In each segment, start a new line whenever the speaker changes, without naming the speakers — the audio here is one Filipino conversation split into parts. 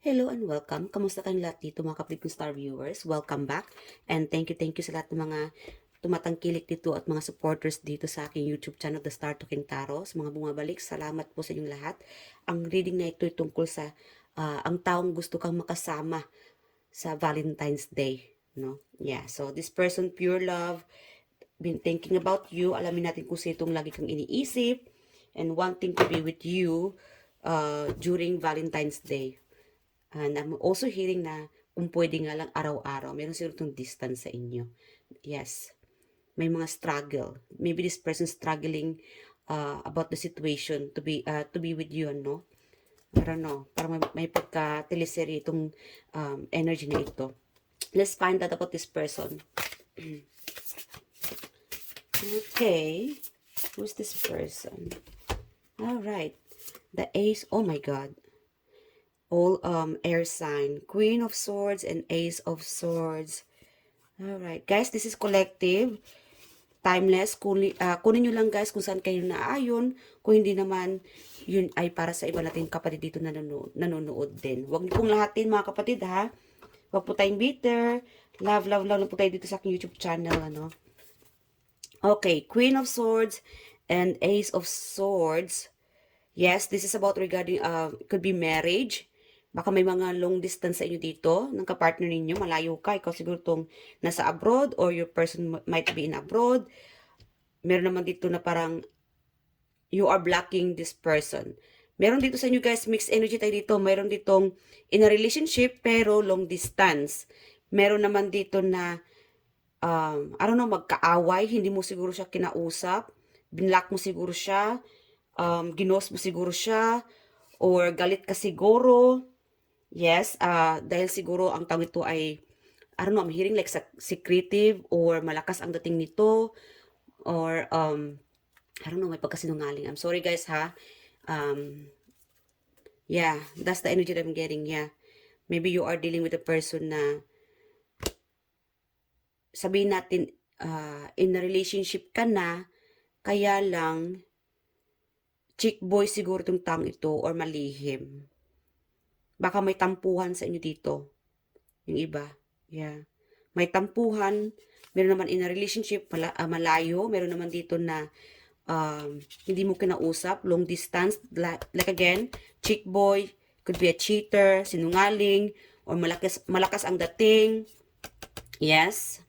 Hello and welcome. Kamusta kayong lahat dito mga kapatid kong star viewers? Welcome back. And thank you sa lahat ng mga tumatangkilik dito at mga supporters dito sa aking YouTube channel, The Star Talking Tarot. Sa mga bumabalik, salamat po sa inyong lahat. Ang reading na ito ay tungkol sa ang taong gusto kang makasama sa Valentine's Day. No? Yeah, so this person, pure love, been thinking about you. Alamin natin kung sino itong lagi kang iniisip and wanting to be with you during Valentine's Day. And I'm also hearing na kung pwede nga lang araw-araw, meron siguro itong distance sa inyo. Yes. May mga struggle. Maybe this person struggling about the situation to be with you, ano? I don't know. Parang may pagka-teleserye itong energy na ito. Let's find out about this person. Okay. Who's this person? Alright. The Ace. Oh my God. All air sign, Queen of Swords and Ace of Swords. All right, guys, this is collective, timeless. Kunin nyo lang guys kung saan kayo naayon. Kung hindi naman, yun ay para sa iba natin kapatid dito na nanonood din. Huwag niyo pong lahatin mga kapatid ha. Huwag po tayong bitter. Love lang po tayo dito sa aking YouTube channel. Ano? Okay, Queen of Swords and Ace of Swords. Yes, this is about regarding, could be marriage. Baka may mga long distance sa inyo dito ng kapartner ninyo, malayo ka, ikaw siguro tong nasa abroad or your person might be in abroad. Meron naman dito na parang you are blocking this person. Meron dito sa inyo guys, mixed energy tayo dito. Meron ditong in a relationship pero long distance. Meron naman dito na I don't know, magkaaway, hindi mo siguro siya kinausap, binlock mo siguro siya, ginos mo siguro siya, or galit ka siguro. Yes, dahil siguro ang tawag ito ay, I don't know, I'm hearing like secretive or malakas ang dating nito or I don't know, may pagkasinungaling. I'm sorry guys ha. Yeah, that's the energy that I'm getting. Yeah. Maybe you are dealing with a person na sabihin natin in a relationship ka na, kaya lang chick boy siguro itong taong ito or malihim. Baka may tampuhan sa inyo dito. Yung iba. Yeah. May tampuhan. Meron naman in a relationship, malayo. Meron naman dito na hindi mo kinausap. Long distance. Like again, chick boy. Could be a cheater, sinungaling, or malakas ang dating. Yes.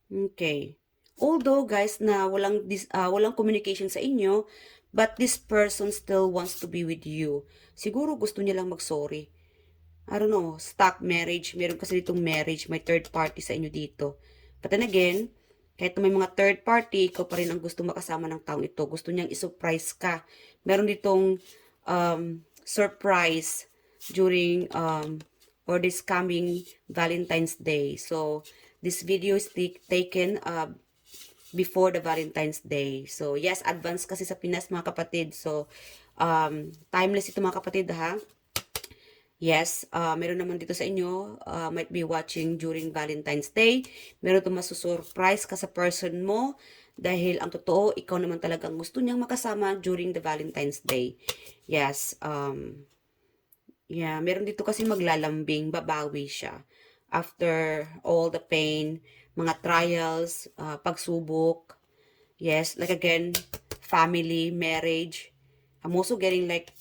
Okay. Although guys na walang communication sa inyo, but this person still wants to be with you. Siguro gusto niya lang mag-sorry. I don't know, stuck marriage. Meron kasi ditong marriage, may third party sa inyo dito. But then again, kahit may mga third party, ikaw pa rin ang gusto makasama ng taong ito. Gusto niyang isurprise ka. Meron ditong surprise during or this coming Valentine's Day. So, this video is taken before the Valentine's Day. So, yes, advance kasi sa Pinas mga kapatid. So, timeless ito mga kapatid ha. Yes, meron naman dito sa inyo, might be watching during Valentine's Day. Meron itong masusurprise ka sa person mo dahil ang totoo, ikaw naman talagang gusto niyang makasama during the Valentine's Day. Yes, yeah, meron dito kasi maglalambing, babawi siya. After all the pain, mga trials, pagsubok. Yes, like again, family, marriage. I'm also getting like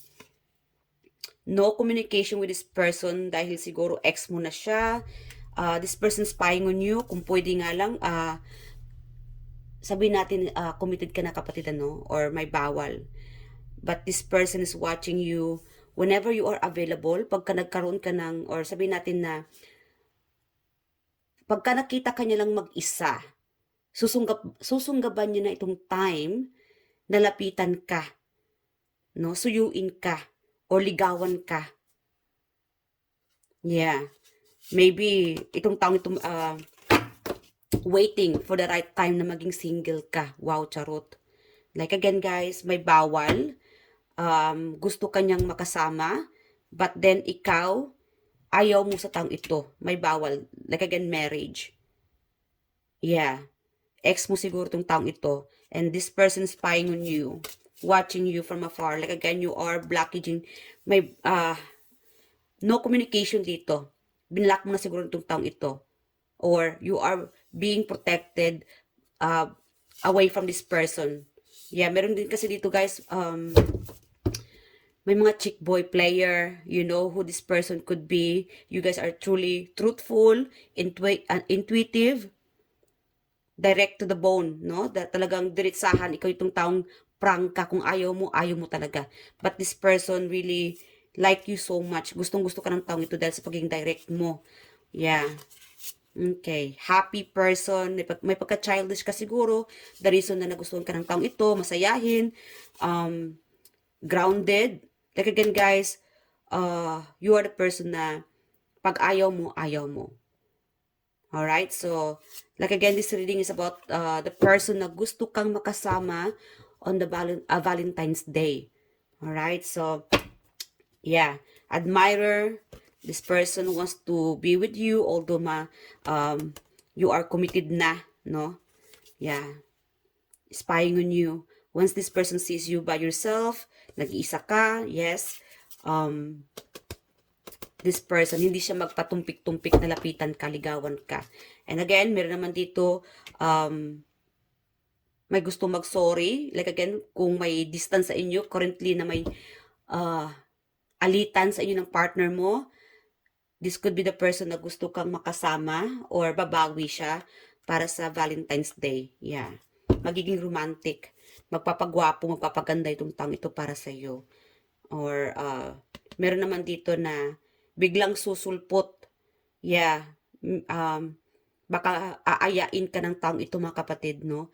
no communication with this person dahil siguro ex mo na siya. This person spying on you. Kung pwede nga lang, sabihin natin committed ka na kapatid ano, or may bawal. But this person is watching you whenever you are available. Pagka nagkaroon ka ng, or sabihin natin na, pagka nakita ka niya lang mag-isa, susunggaban niya na itong time na lapitan ka, no? Suyuin ka, or ligawan ka. Yeah. Maybe itong taong itong waiting for the right time na maging single ka. Wow, charot. Like again guys, may bawal. Gusto kanyang makasama, but then ikaw, ayaw mo sa taong ito. May bawal. Like again, marriage. Yeah. Ex mo siguro itong taong ito. And this person spying on you. Watching you from afar. Like again, you are blockaging. May, no communication dito. Binlock mo na siguro itong taong ito. Or you are being protected away from this person. Yeah, meron din kasi dito guys, may mga chick boy player, you know who this person could be. You guys are truly truthful, intuitive, direct to the bone, no? Talagang diretsahan, ikaw itong taong prangka, kung ayaw mo talaga. But this person really like you so much. Gustong-gusto ka ng taong ito dahil sa pagiging direct mo. Yeah. Okay. Happy person. May pagka-childish ka siguro. The reason na nagustuhan ka ng taong ito, masayahin, grounded. Like again, guys, you are the person na pag ayaw mo, ayaw mo. Alright? So, like again, this reading is about the person na gusto kang makasama on the Valentine's Day. Alright? So, yeah. Admirer. This person wants to be with you, although you are committed na, no? Yeah. Spying on you. Once this person sees you by yourself, nag-iisa ka, yes, this person, hindi siya magpatumpik-tumpik na lapitan ka, ligawan ka. And again, meron naman dito, may gusto mag-sorry. Like again, kung may distance sa inyo, currently na may alitan sa inyo ng partner mo, this could be the person na gusto kang makasama or babawi siya para sa Valentine's Day. Yeah. Magiging romantic. Magpapagwapo, magpapaganda itong taong ito para sa iyo. Or, meron naman dito na biglang susulpot. Yeah. Baka aayain ka ng taong ito, mga kapatid, no?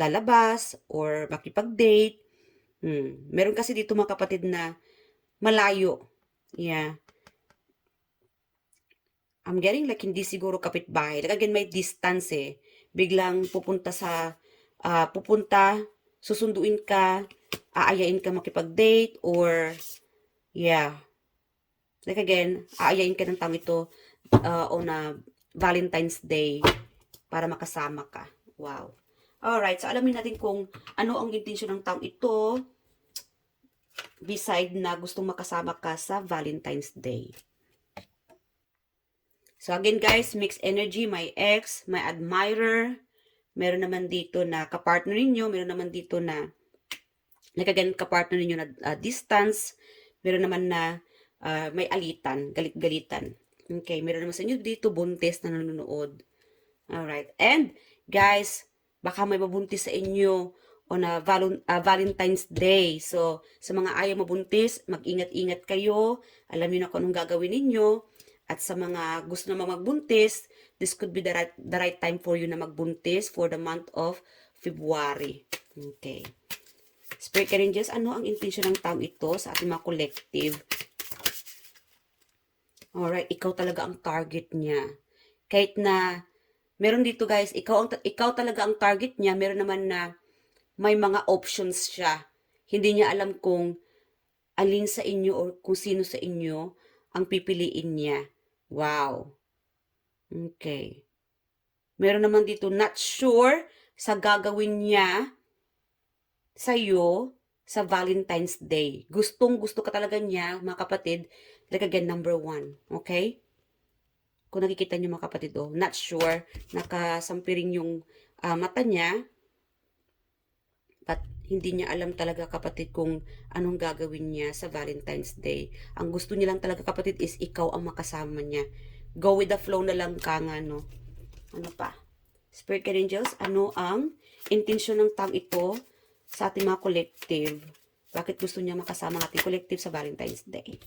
Lalabas or makipag-date. Meron kasi dito, mga kapatid, na malayo. Yeah. I'm getting like hindi siguro kapitbahay. Like again, may distance eh. Biglang pupunta, susunduin ka, aayain ka makipag-date, or, yeah. Like again, aayain ka ng taong ito on a Valentine's Day para makasama ka. Wow. Alright, so alamin natin kung ano ang intensyon ng taong ito beside na gustong makasama ka sa Valentine's Day. So again guys, mixed energy, may ex, may admirer, meron naman dito na kapartner ninyo, meron naman dito na again, kapartner ninyo na distance, meron naman na may alitan, galit-galitan. Okay, meron naman sa inyo dito buntis na nanonood. Alright, and guys, baka may mabuntis sa inyo on a Valentine's Day. So, sa mga ayaw mabuntis, mag-ingat-ingat kayo. Alam niyo na kung anong gagawin ninyo. At sa mga gusto na magbuntis, this could be the right time for you na magbuntis for the month of February. Okay. Spirit Angels, ano ang intensyon ng taong ito sa ating mga collective? Alright, ikaw talaga ang target niya. Kahit na, meron dito guys, ikaw talaga ang target niya, meron naman na may mga options siya. Hindi niya alam kung alin sa inyo or kung sino sa inyo ang pipiliin niya. Wow. Okay. Meron naman dito, not sure sa gagawin niya sa'yo sa Valentine's Day. Gustong-gusto ka talaga niya, mga kapatid. Like again, number 1. Okay? Kung nakikita niyo, mga kapatid, not sure. Nakasampiring yung mata niya. But hindi niya alam talaga, kapatid, kung anong gagawin niya sa Valentine's Day. Ang gusto niya lang talaga, kapatid, is ikaw ang makasama niya. Go with the flow na lang ka nga, no? Ano pa? Spirit Angels, ano ang intensyon ng taong ito sa ating mga collective? Bakit gusto niya makasama ang ating collective sa Valentine's Day?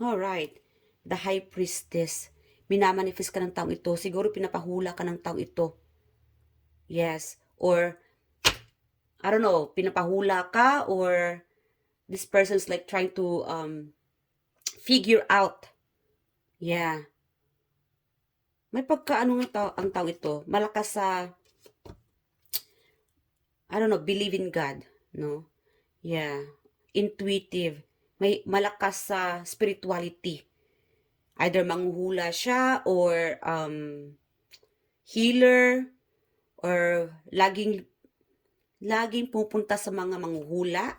Alright. The High Priestess. Minamanifest ka ng taong ito. Siguro pinapahula ka ng taong ito. Yes. Or, I don't know, pinapahula ka, or this person's like trying to figure out. Yeah. May pagkaano ang tao ito, malakas sa, I don't know, believe in God, no? Yeah. Intuitive. May malakas sa spirituality. Either manghuhula siya, or healer, or laging pupunta sa mga manghuhula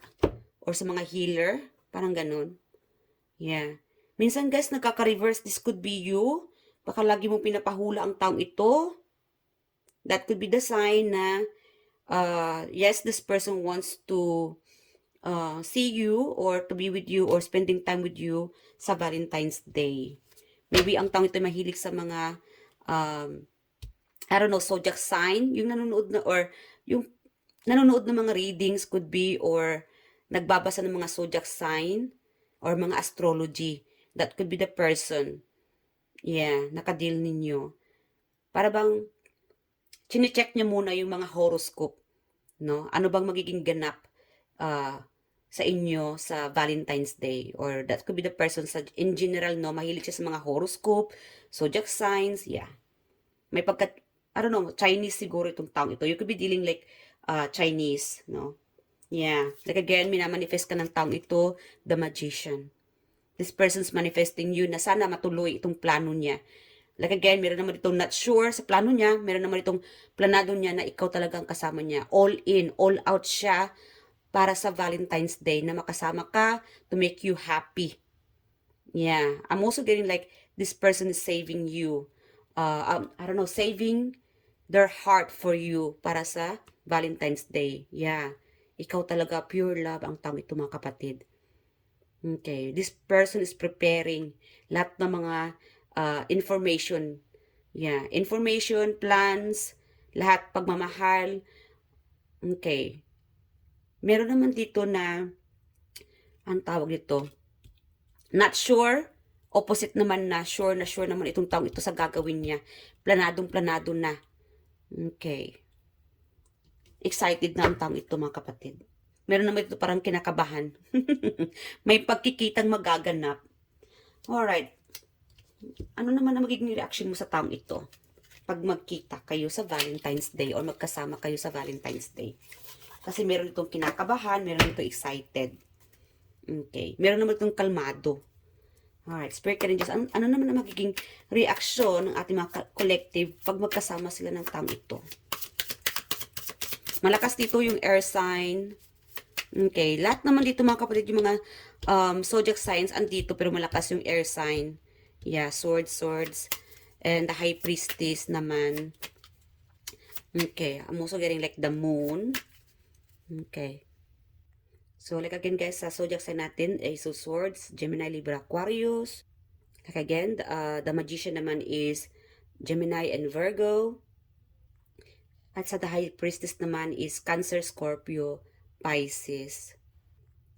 or sa mga healer, parang ganun. Yeah. Minsan guys, nagkaka-reverse. This could be you. Baka lagi mong pinapahula ang taong ito. That could be the sign na, yes, this person wants to see you or to be with you or spending time with you sa Valentine's Day. Maybe ang taong ito mahilig sa mga, I don't know, zodiac sign. Yung nanonood na, or yung nanonood ng mga readings could be, or nagbabasa ng mga zodiac sign or mga astrology. That could be the person. Yeah, nakadeal ninyo. Para bang, chinecheck niya muna yung mga horoscope. No? Ano bang magiging ganap sa inyo sa Valentine's Day? Or that could be the person sa, in general, no? Mahilig siya sa mga horoscope, zodiac signs, yeah. May pagka, I don't know, Chinese siguro itong taong ito. You could be dealing like Chinese, no? Yeah. Like again, minamanifest ka ng taong ito, the magician. This person's manifesting you na sana matuloy itong plano niya. Like again, meron naman itong not sure sa plano niya. Meron naman itong planado niya na ikaw talagang kasama niya. All in, all out siya para sa Valentine's Day na makasama ka to make you happy. Yeah. I'm also getting like this person is saving you. I don't know, saving their heart for you para sa Valentine's Day. Yeah. Ikaw talaga, pure love ang taong ito, mga kapatid. Okay, this person is preparing lahat ng mga information. Yeah, information, plans, lahat, pagmamahal. Okay. Meron naman dito na, ang tawag dito, not sure, opposite naman na sure naman itong taong ito sa gagawin niya. Planadong-planado na. Okay. Excited na ang taong ito, mga kapatid. Meron naman ito parang kinakabahan. May pagkikitang magaganap. Alright. Ano naman ang magiging reaction mo sa taong ito pag magkita kayo sa Valentine's Day or magkasama kayo sa Valentine's Day? Kasi meron itong kinakabahan, meron itong excited. Okay. Meron naman itong kalmado. Alright. Spirit ka rin just. Ano naman ang magiging reaksyon ng ating mga collective pag magkasama sila ng taong ito? Malakas dito yung air sign. Okay, lahat naman dito mga kapatid, yung mga zodiac signs andito, pero malakas yung air sign. Yeah, swords. And the high priestess naman. Okay, I'm also getting like the moon. Okay. So, like again guys, sa zodiac sign natin, Ace of Swords, Gemini, Libra, Aquarius. Like again, the magician naman is Gemini and Virgo. At sa the high priestess naman is Cancer, Scorpio, Pisces.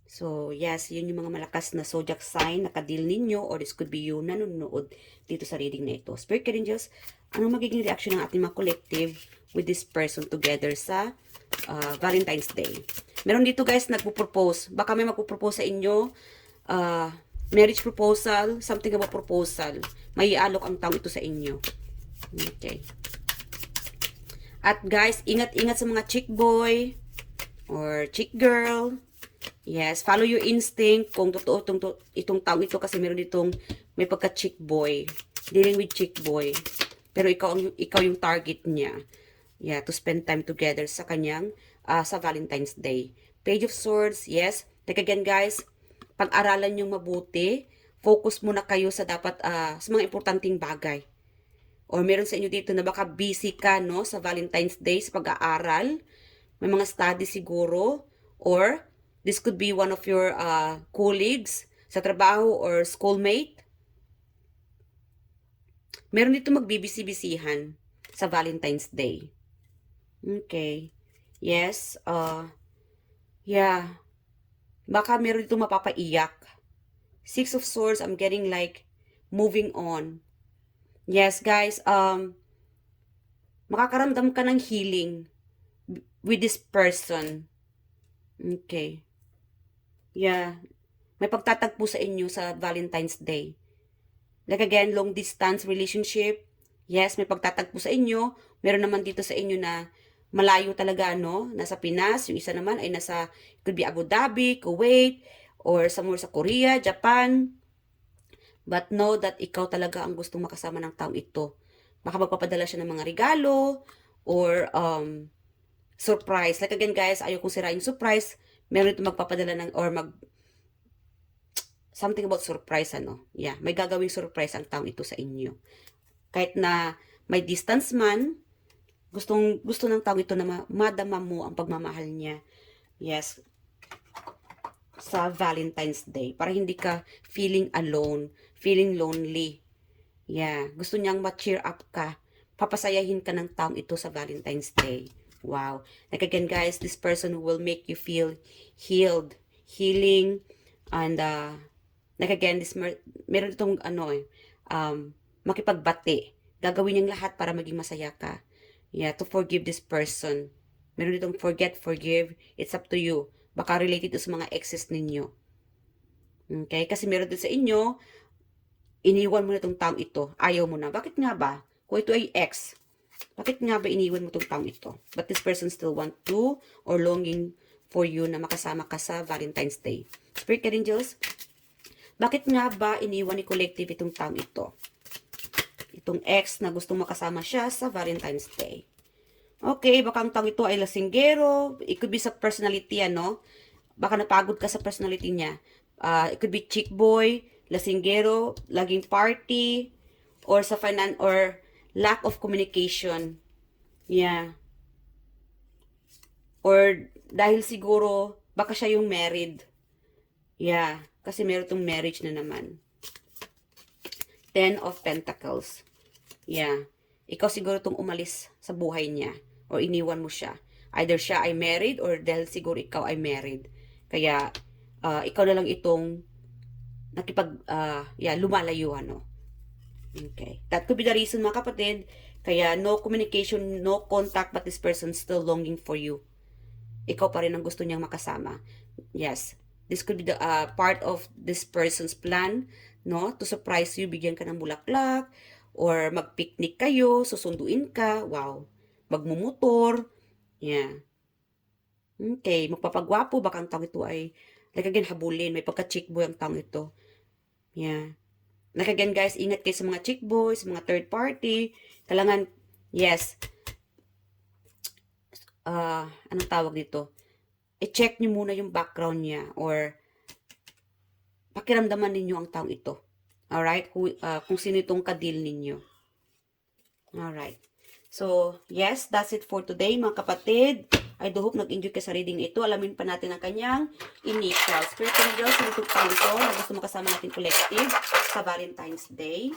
So, yes, yun yung mga malakas na zodiac sign na kadil ninyo, or this could be you nanonood dito sa reading na ito. Spirit ka rin, Diyos, anong magiging reaction ng ating mga collective with this person together sa Valentine's Day? Meron dito guys nagpo-propose. Baka may magpo-propose sa inyo, marriage proposal, something about proposal. May ialok ang taong ito sa inyo. Okay. At guys, ingat-ingat sa mga chick boy or chick girl. Yes, follow your instinct kung totoo itong taong ito, kasi meron ditong may pagka-chick boy. Dealing with chick boy. Pero ikaw yung target niya. Yeah, to spend time together sa kanyang sa Valentine's Day. Page of Swords, yes. Like again guys, pag-aralan yung mabuti. Focus muna kayo sa dapat sa mga importanteng bagay. Or meron sa inyo dito na baka busy ka, no, sa Valentine's Day sa pag-aaral. May mga study siguro. Or this could be one of your colleagues sa trabaho or schoolmate. Meron dito magbibisi-bisihan sa Valentine's Day. Okay. Yes. Yeah. Baka meron dito mapapaiyak. Six of Swords, I'm getting like moving on. Yes, guys. Makakaramdam ka ng healing with this person. Okay. Yeah. May pagtatagpo sa inyo sa Valentine's Day. Like again, long distance relationship. Yes, may pagtatagpo sa inyo. Meron naman dito sa inyo na malayo talaga, no? Nasa Pinas. Yung isa naman ay nasa, could be Abu Dhabi, Kuwait, or somewhere sa Korea, Japan. But know that ikaw talaga ang gustong makasama ng taong ito. Baka magpapadala siya ng mga regalo, or surprise. Like again guys, ayaw kong sirain yung surprise. Meron ito magpapadala ng, or something about surprise, ano. Yeah, may gagawing surprise ang taong ito sa inyo. Kahit na may distance man, gusto ng taong ito na madama mo ang pagmamahal niya. Yes, sa Valentine's Day. Para hindi ka feeling alone, feeling lonely. Yeah, gusto niyang ma-cheer up ka. Papasayahin ka ng taong ito sa Valentine's Day. Wow. Like again, guys, this person will make you feel healed, healing, and like again, meron itong makipagbati. Gagawin niyang lahat para maging masaya ka. Yeah, to forgive this person. Meron itong forget, forgive. It's up to you. Baka related to sa mga exes ninyo. Okay? Kasi meron din sa inyo, iniwan mo na itong taong ito. Ayaw mo na. Bakit nga ba? Kung ito ay ex, bakit nga ba iniwan mo itong taong ito? But this person still want to or longing for you na makasama ka sa Valentine's Day. Spirit Angels, bakit nga ba iniwan ni Collective itong taong ito? Itong ex na gustong makasama siya sa Valentine's Day. Okay, baka ang taong ito ay lasinggero. It could be sa personality, ano? Baka napagod ka sa personality niya. It could be chick boy, lasinggero, laging party, or sa or lack of communication. Yeah. Or dahil siguro, baka siya yung married. Yeah. Kasi meron tong marriage na naman. 10 of Pentacles. Yeah. Ikaw siguro tong umalis sa buhay niya. Or iniwan mo siya. Either siya ay married or dahil siguro ikaw ay married. Kaya, ikaw na lang itong lumalayo, ano. Okay. That could be the reason, mga kapatid. Kaya, no communication, no contact, but this person still longing for you. Ikaw pa rin ang gusto niyang makasama. Yes. This could be the part of this person's plan, no? To surprise you, bigyan ka ng bulaklak, or mag-picnic kayo, susunduin ka, wow. Magmumotor, yeah. Okay, magpapagwapo, baka ang taong ito ay, like again, habulin, may pagka-chick boy ang taong ito. Yeah. Like again, guys, ingat kayo sa mga chick boys, mga third party. Kailangan, yes, anong tawag dito? I-check nyo muna yung background niya or pakiramdaman ninyo ang taong ito. Alright? Kung sino itong kadil ninyo. Alright. So, yes, that's it for today, mga kapatid. I do hope nag-enjoy ka sa reading ito. Alamin pa natin ang kanyang initials. Spirit Angels, sino itong taong ito na gusto makasama natin collective sa Valentine's Day.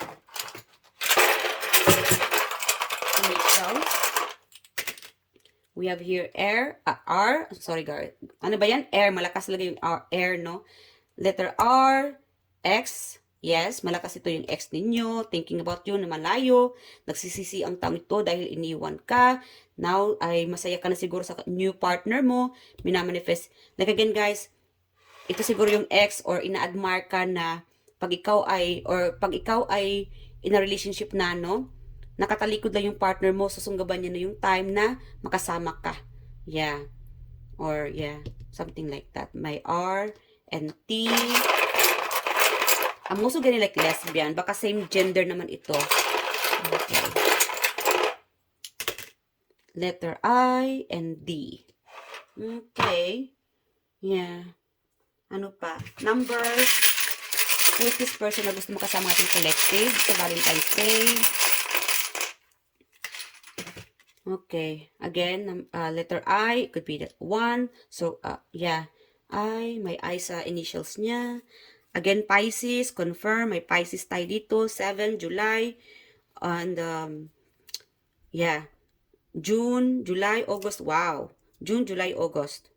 Initials. We have here air, R, sorry guys. Ano ba yan? Air, malakas talaga yung air, no? Letter R, X, yes, malakas ito yung X ninyo, thinking about you na malayo, nagsisisi ang taong ito dahil iniwan ka, now ay masaya ka na siguro sa new partner mo, minamanifest. Like again guys, ito siguro yung X or ina-admire ka na pag ikaw ay in a relationship na, no? Nakatalikod lang yung partner mo, susunggaban niya na yung time na makasama ka. Yeah. Or, yeah, something like that. May R and T. I'm also getting like lesbian. Baka same gender naman ito. Okay. Letter I and D. Okay. Yeah. Ano pa? Numbers. Who is this person na gusto makasama ating collective sa Valentine's Day? Okay, again, letter I, could be that 1. So, yeah, may I sa initials niya. Again, Pisces, confirm, may Pisces tayo dito, 7, July, and, yeah, June, July, August, wow. June, July, August.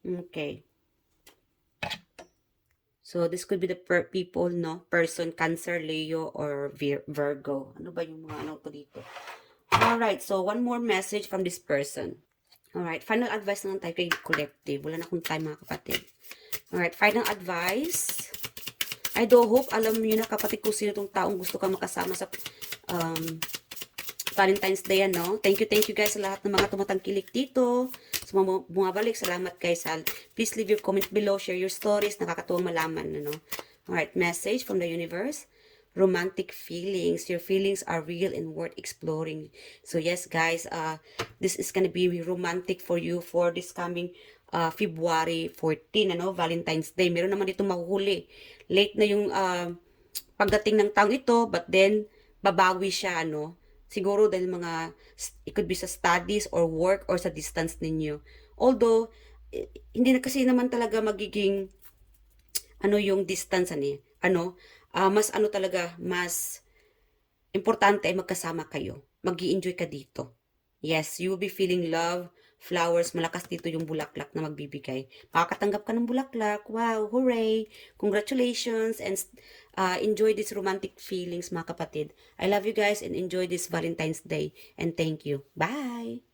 Okay. So, this could be the people, no? Person, Cancer, Leo, or Virgo. Ano ba yung mga ano to dito? Alright, so one more message from this person. Alright, final advice na lang tayo kay collective. Wala na akong time, mga kapatid. Alright, final advice. I do hope alam niyo na, kapatid, kung sino itong taong gusto ka makasama sa Valentine's Day, no? Thank you guys sa lahat ng mga tumatangkilik dito. Sa mga bumabalik, salamat guys. Please leave your comment below, share your stories. Nakakatuwang malaman, no? Alright, message from the universe. Romantic feelings. Your feelings are real and worth exploring. So yes, guys, this is gonna be romantic for you for this coming February 14, ano, Valentine's Day. Meron naman dito mahuhuli. Late na yung pagdating ng taong ito, but then, babawi siya, ano. Siguro dahil it could be sa studies or work or sa distance ninyo. Although, hindi na kasi naman talaga magiging, ano yung distance, mas ano talaga, mas importante ay magkasama kayo. Mag-i-enjoy ka dito. Yes, you will be feeling love, flowers, malakas dito yung bulaklak na magbibigay. Makakatanggap ka ng bulaklak. Wow, hooray! Congratulations and enjoy these romantic feelings, mga kapatid. I love you guys and enjoy this Valentine's Day. And thank you. Bye!